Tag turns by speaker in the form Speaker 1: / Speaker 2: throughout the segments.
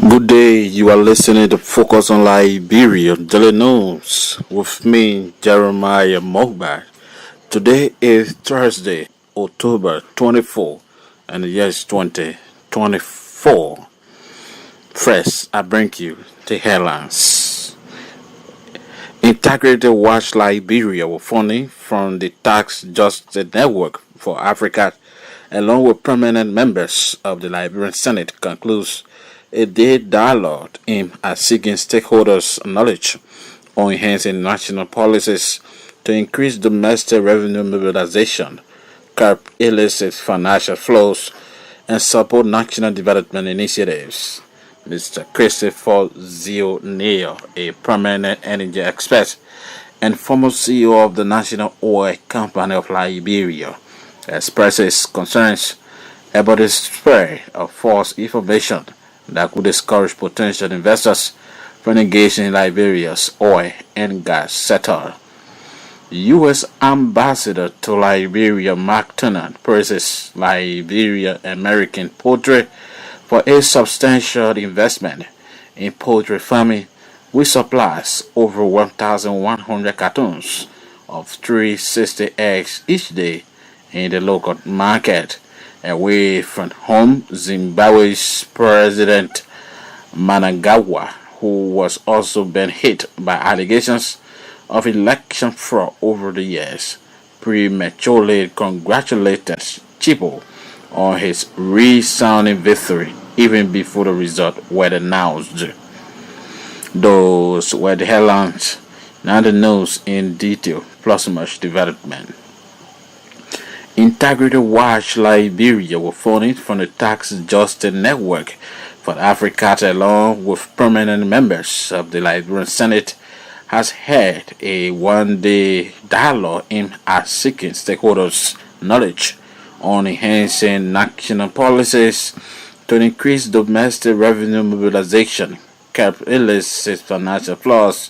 Speaker 1: Good day, you are listening to Focus on Liberia Daily News with me, Jeremiah Mogba. Today is Thursday, October 24, and the year is 2024. First, I bring you the headlines. Integrated Watch Liberia with funding from the Tax Justice Network for Africa, along with permanent members of the Liberian Senate, concludes a day dialogue aimed at seeking stakeholders' knowledge on enhancing national policies to increase domestic revenue mobilization, curb illicit financial flows, and support national development initiatives. Mr. Christopher Zio Neal, a permanent energy expert and former CEO of the National Oil Company of Liberia, expresses concerns about the spread of false information that could discourage potential investors from engaging in Liberia's oil and gas sector. U.S. Ambassador to Liberia Mark Tennant praises Liberia American poultry for a substantial investment in poultry farming, which supplies over 1,100 cartons of 360 eggs each day in the local market, away from home. Zimbabwe's President Mnangagwa, who was also been hit by allegations of election fraud over the years, prematurely congratulated Chipo on his resounding victory even before the results were announced. Those were the headlines. Now the news in detail, plus much development. Integrity Watch Liberia with funding from the Tax Justice Network for Africa, along with permanent members of the Liberian Senate, has held a one-day dialogue aimed at seeking stakeholders' knowledge on enhancing national policies to increase domestic revenue mobilization, curb illicit financial flows,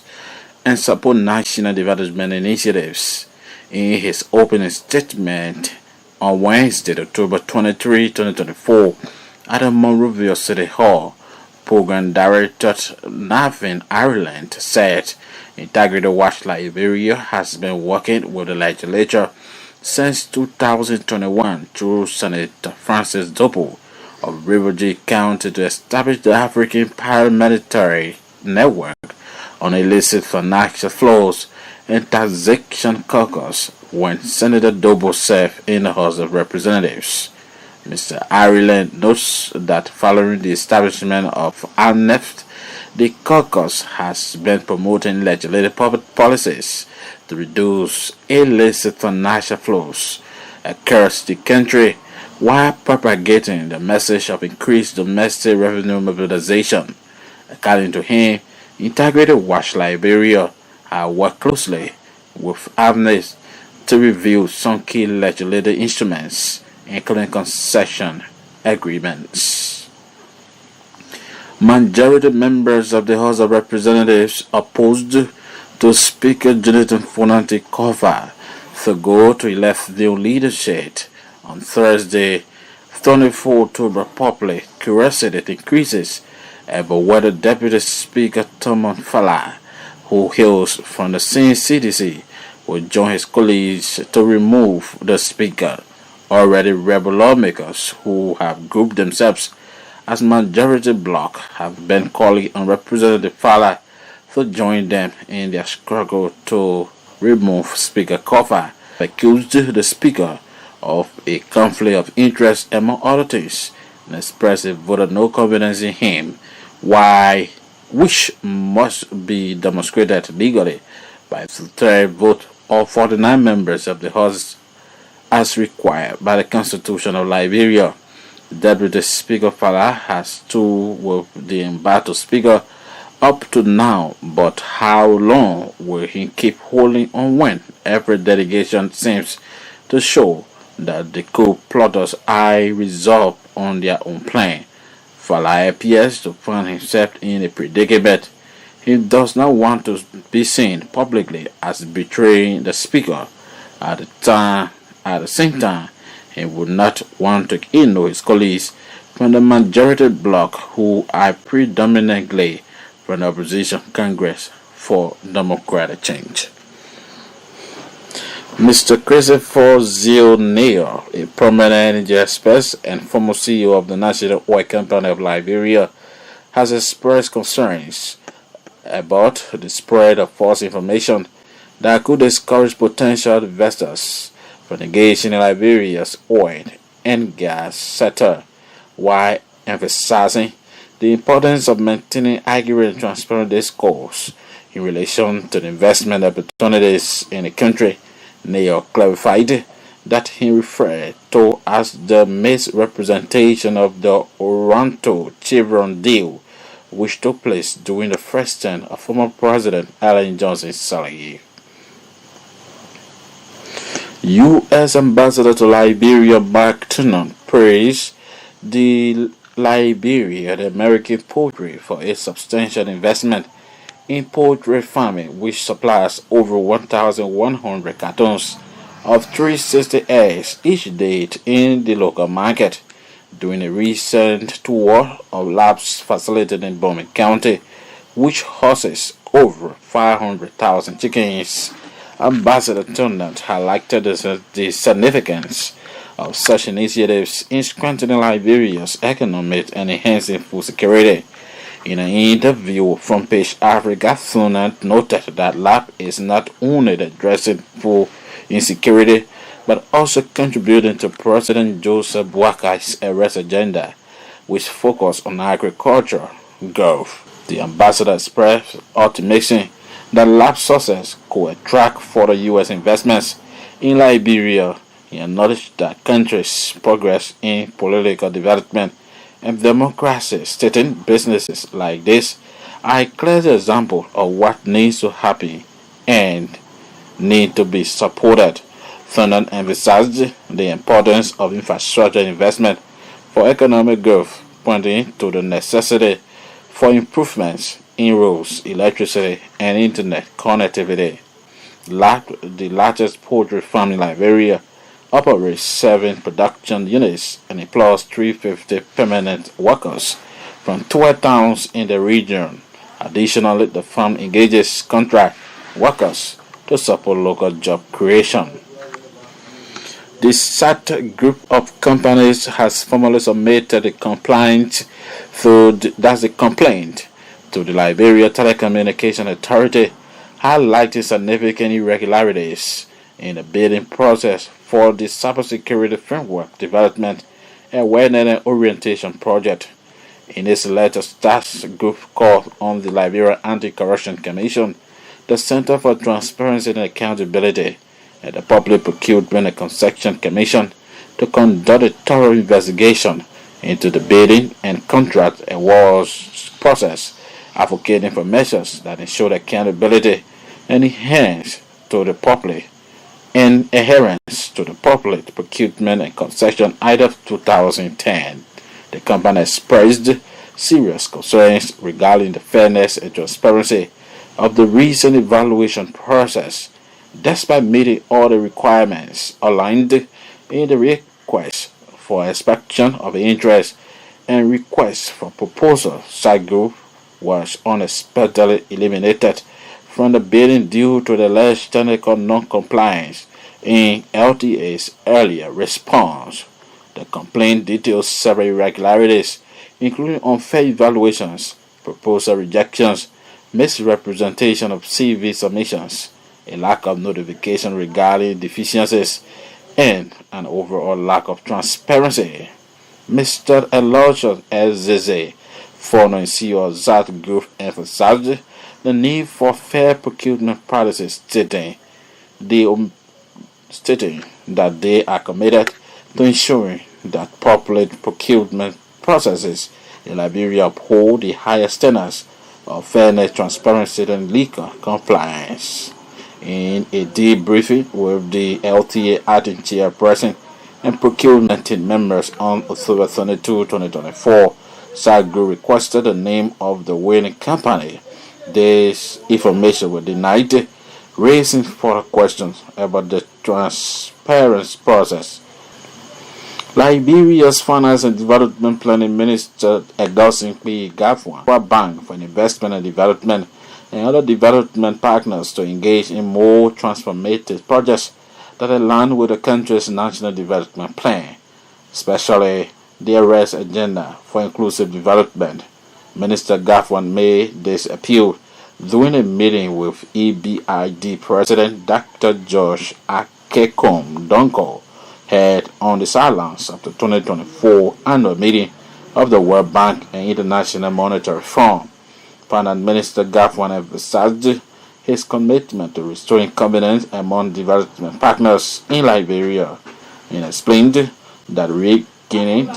Speaker 1: and support national development initiatives. In his opening statement on Wednesday, October 23, 2024, at the Monrovia City Hall, Program Director Navin Ireland said Integrity Watch Liberia has been working with the legislature since 2021 through Senator Francis Dopo of Riverview County to establish the African Paramilitary Network on illicit financial flows and Taxation Caucus when Senator Dobo served in the House of Representatives. Mr. Ireland notes that following the establishment of ANEFT, the caucus has been promoting legislative public policies to reduce illicit financial flows across the country while propagating the message of increased domestic revenue mobilization. According to him, Integrated Watch Liberia has worked closely with AMNEST to review some key legislative instruments, including concession agreements. Majority members of the House of Representatives opposed to Speaker Jonathan Fonante Kofa to go to elect new leadership on Thursday, 24 October. Public curiosity increases about whether Deputy Speaker Thomas Fala, who hails from the same CDC, will join his colleagues to remove the Speaker. Already rebel lawmakers who have grouped themselves as majority bloc have been calling on Representative Fala to join them in their struggle to remove Speaker Kofa, accused the Speaker of a conflict of interest among other things, and expressed voted no confidence in him, which must be demonstrated legally by a third vote of 49 members of the House as required by the Constitution of Liberia. Deputy Speaker Fala has stood with the embattled Speaker up to now, but how long will he keep holding on when every delegation seems to show that the coup plotters are resolved on their own plan? Fala appears to find himself in a predicament. He does not want to be seen publicly as betraying the Speaker. At the same time, he would not want to ignore his colleagues from the majority bloc, who are predominantly from the opposition Congress for Democratic Change. Mr. Christopher Zioneo, a prominent energy expert and former CEO of the National Oil Company of Liberia, has expressed concerns about the spread of false information that could discourage potential investors from engaging in Liberia's oil and gas sector, while emphasizing the importance of maintaining accurate and transparent discourse in relation to the investment opportunities in the country. Neo clarified that he referred to as the misrepresentation of the Oronto Chevron deal, which took place during the first term of former President Ellen Johnson's salary. U.S. Ambassador to Liberia Mark Tunon praised the Liberia, the American poultry, for its substantial investment in poultry farming, which supplies over 1,100 cartons of 360 eggs each day in the local market. During a recent tour of labs facility in Bowman County, which houses over 500,000 chickens, Ambassador Turnant highlighted the significance of such initiatives in strengthening Liberia's economy and enhancing food security. In an interview from Page Africa, Turnant noted that LAP is not only addressing food insecurity, but also contributing to President Joseph Boakai's arrest agenda, which focused on agriculture growth. The ambassador expressed optimism that LAP success could attract further U.S. investments in Liberia. He acknowledged that country's progress in political development and democracy, stating businesses like this are a clear example of what needs to happen and need to be supported. Thurman emphasized the importance of infrastructure investment for economic growth, pointing to the necessity for improvements in roads, electricity, and internet connectivity. LAP, the largest poultry farm in Liberia, operates 7 production units and employs 350 permanent workers from 12 towns in the region. Additionally, the farm engages contract workers to support local job creation. The SAT group of companies has formally submitted a complaint to the Liberia Telecommunication Authority, highlighting significant irregularities in the bidding process for the cybersecurity framework development and awareness and orientation project. In its letter, SAT group called on the Liberia Anti-Corruption Commission, the Center for Transparency and Accountability, and the Public Procurement and Concession Commission to conduct a thorough investigation into the bidding and contract awards process, advocating for measures that ensure accountability and adherence to the public procurement and concession Act of 2010. The company expressed serious concerns regarding the fairness and transparency of the recent evaluation process, despite meeting all the requirements outlined in the request for inspection of interest and request for proposal. SAT group was unexpectedly eliminated from the bidding due to the alleged technical non-compliance in LTA's earlier response. The complaint details several irregularities, including unfair evaluations, proposal rejections, misrepresentation of CV submissions, a lack of notification regarding deficiencies, and an overall lack of transparency. Mr. Elijah Ezeze, former CEO of SAT Group, emphasized the need for fair procurement practices, stating that they are committed to ensuring that public procurement processes in Liberia uphold the highest standards of fairness, transparency, and legal compliance. In a debriefing with the LTA acting chairperson and procurement team members on October 22, 2024, SAT Group requested the name of the winning company. This information was denied, raising further questions about the transparency process. Liberia's Finance and Development Planning Minister Egosin P. Gafwan World Bank for Investment and Development and other development partners to engage in more transformative projects that align with the country's national development plan, especially the arrest agenda for inclusive development. Minister Gafwan made this appeal during a meeting with EBID President Dr. Josh Akekom Donko held on the sidelines of the 2024 annual meeting of the World Bank and International Monetary Fund. Finance Minister Gafwan emphasized his commitment to restoring confidence among development partners in Liberia and explained that regaining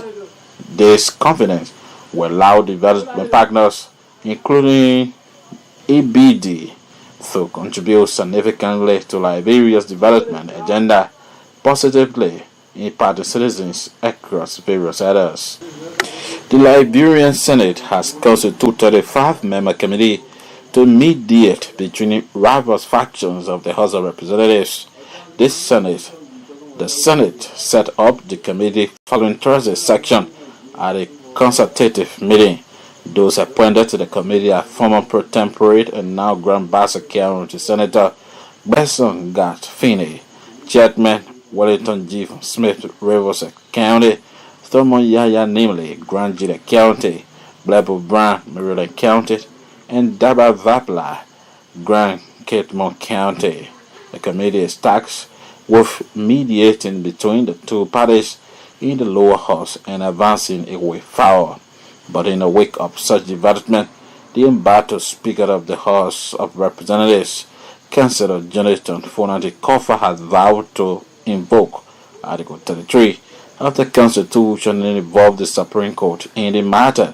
Speaker 1: this confidence will allow development partners, including EBD, to contribute significantly to Liberia's development agenda, positively impacting citizens across various areas. The Liberian Senate has constituted a 5-member committee to mediate between rival factions of the House of Representatives. The Senate set up the committee following Thursday's section at a consultative meeting. Those appointed to the committee are former pro tempore and now Grand Bassa County Senator Besson Gat Finney, Chairman Wellington G. Smith Rivers County, Thurman Yaya Nimley, Grand Jida County, Blebo Brown, Maryland County, and Daba Vapla, Grand Catemont County. The committee is tasked with mediating between the two parties in the lower house and advancing a way forward. But in the wake of such development, the embattled Speaker of the House of Representatives, Councillor Jonathan Fonati Kofa, has vowed to invoke Article 33 of the Constitution and involve the Supreme Court in the matter.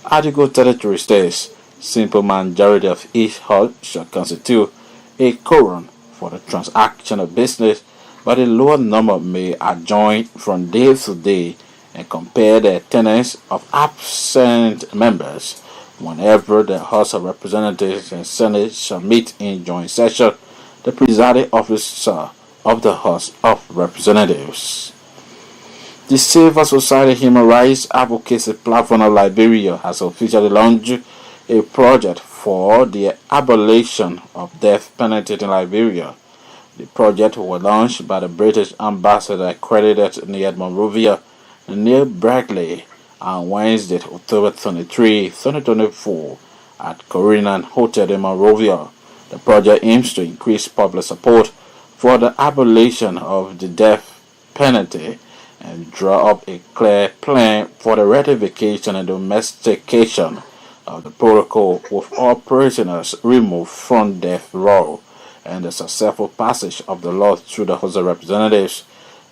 Speaker 1: Article 33 states, simple majority of each house shall constitute a quorum for the transaction of business, but a lower number may adjourn from day to day and compare the attendance of absent members. Whenever the House of Representatives and Senate shall meet in joint session, the presiding officer of the House of Representatives. The Civil Society Human Rights Advocacy Platform of Liberia has officially launched a project for the abolition of death penalty in Liberia. The project was launched by the British ambassador accredited near Monrovia, near Berkeley, on Wednesday, October 23, 2024, at Corinan Hotel in Monrovia. The project aims to increase public support for the abolition of the death penalty and draw up a clear plan for the ratification and domestication of the protocol with all prisoners removed from death row and the successful passage of the law through the House of Representatives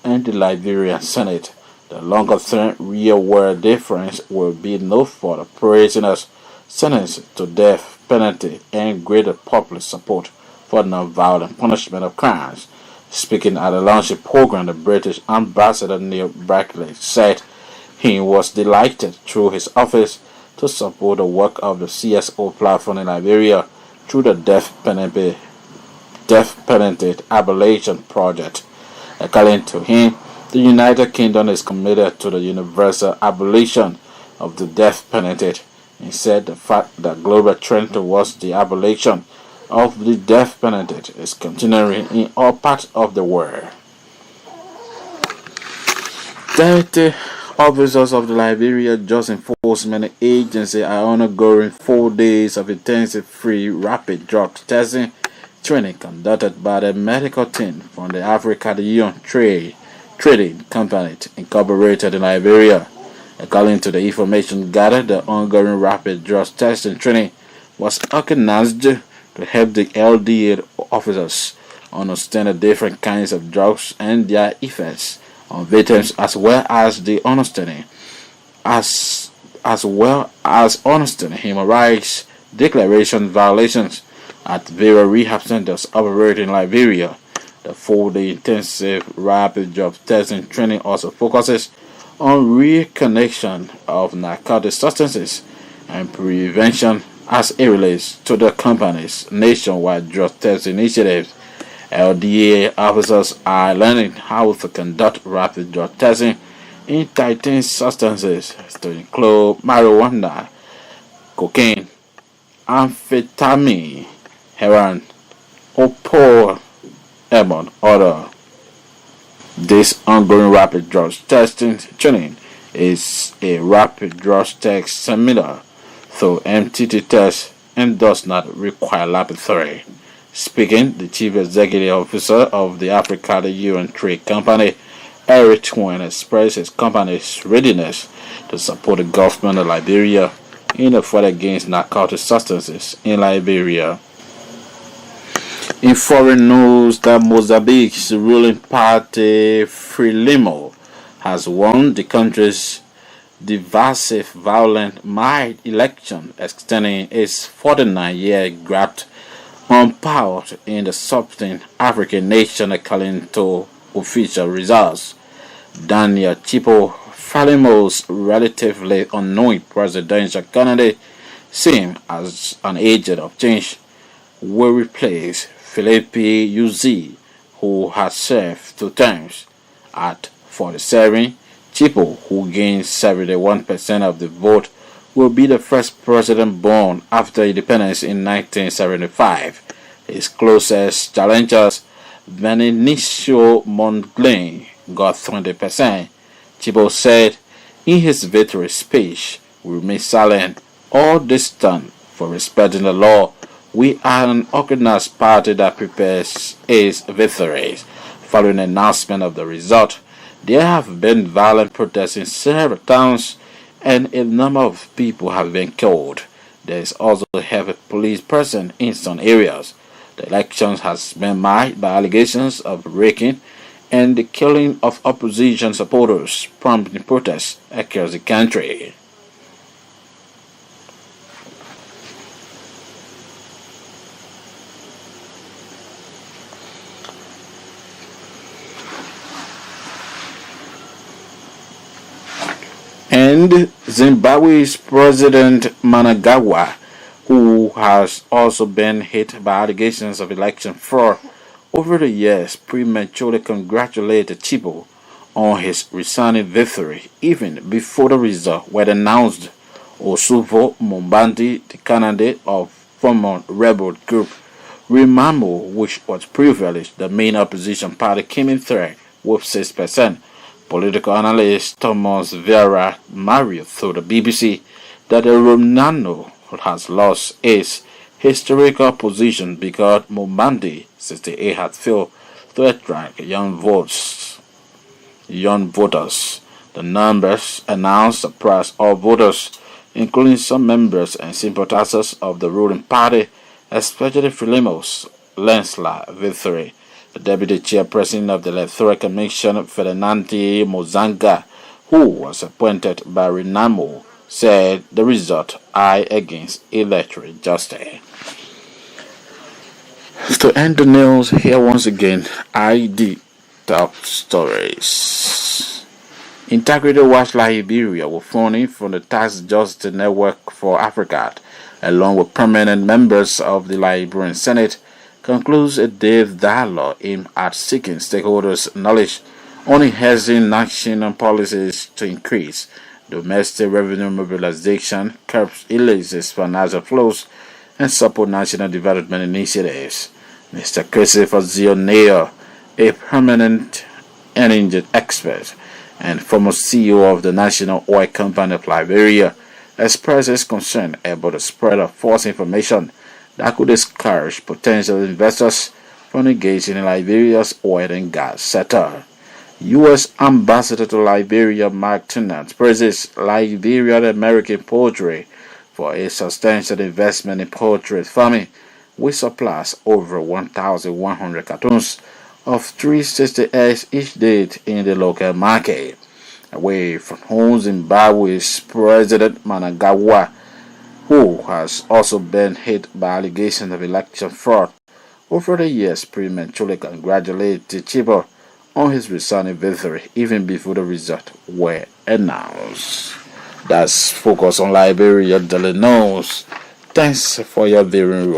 Speaker 1: and the Liberian Senate. The longer-term real-world difference will be no further prisoners sentenced to death penalty and greater public support for non-violent punishment of crimes. Speaking at the launching program, the British ambassador Neil Brackley said he was delighted through his office to support the work of the CSO platform in Liberia through the death penalty abolition project. According to him, the United Kingdom is committed to the universal abolition of the death penalty. He said the fact that global trend towards the abolition of the death penalty is continuing in all parts of the world. 30 officers of the Liberia Justice Enforcement Agency are undergoing 4 days of intensive free rapid drug testing training conducted by the medical team from the Africa Union Trading Company Incorporated in Liberia. According to the information gathered, the ongoing rapid drug testing training was organized to help the LDA officers understand the different kinds of drugs and their effects on victims, as well as understanding human rights declaration violations at various rehab centers operating in Liberia. The 4-day intensive rapid drug testing training also focuses on reconnection of narcotic substances and prevention as it relates to the company's nationwide drug test initiatives. LDA officers are learning how to conduct rapid drug testing interdicting substances to include marijuana, cocaine, amphetamine, heroin, opioid, among other. This ongoing rapid drug testing training is a rapid drug test similar to MTT test and does not require laboratory. Speaking, the Chief Executive Officer of the Africa Union Trade Company, Eric Twin, expressed his company's readiness to support the government of Liberia in the fight against narcotic substances in Liberia. In foreign news, that Mozambique's ruling party Frelimo has won the country's divisive, violent mild election, extending its 49-year grasp on power in the sub-Saharan African nation according to official results. Daniel Chipo Frelimo's relatively unknown presidential candidate, seen as an agent of change, will replace Philippe Yuzi, who has served 2 terms. At 47, Chipo, who gained 71% of the vote, will be the first president born after independence in 1975. His closest challengers, Benicio Mondlane, got 20%. Chipo said in his victory speech, "We remain silent all this time for respecting the law. We are an organized party that prepares its victories." Following the announcement of the result, there have been violent protests in several towns and a number of people have been killed. There is also a heavy police presence in some areas. The election has been marked by allegations of raking and the killing of opposition supporters, prompting protests across the country. And Zimbabwe's President Mnangagwa, who has also been hit by allegations of election fraud over the years, prematurely congratulated Chipo on his resounding victory even before the results were announced. Osufo Mombandi, the candidate of former rebel group Remamo, which was previously the main opposition party, came in third with 6%. Political analyst Thomas Vera Mario told the BBC that the Romano has lost its historical position because Mombandi 68 had failed to attract young voters. The numbers announced surprised all voters, including some members and sympathizers of the ruling party, especially Frelimo's landslide victory. The deputy chairperson of the Electoral Commission, Ferdinand Mozanga, who was appointed by Renamo, said the result are against electoral justice. To end the news, here once again, ID top stories. Integrity Watch Liberia will funding from the Tax Justice Network for Africa, along with permanent members of the Liberian Senate, concludes a day's dialogue aimed at seeking stakeholders' knowledge on enhancing action and policies to increase domestic revenue mobilization, curb illicit financial flows, and support national development initiatives. Mr. Christopher Zioneo, a permanent energy expert and former CEO of the National Oil Company of Liberia, expresses concern about the spread of false information that could discourage potential investors from engaging in Liberia's oil and gas sector. U.S. Ambassador to Liberia Mark Tennant praises Liberian American poultry for a substantial investment in poultry farming, which supplies over 1,100 cartons of 360 eggs each day in the local market. Away from home, Zimbabwe's President Mnangagwa, who has also been hit by allegations of election fraud over the years, prematurely congratulated Chipo on his resounding victory even before the results were announced. That's Focus on Liberia Daily News. Thanks for your viewing.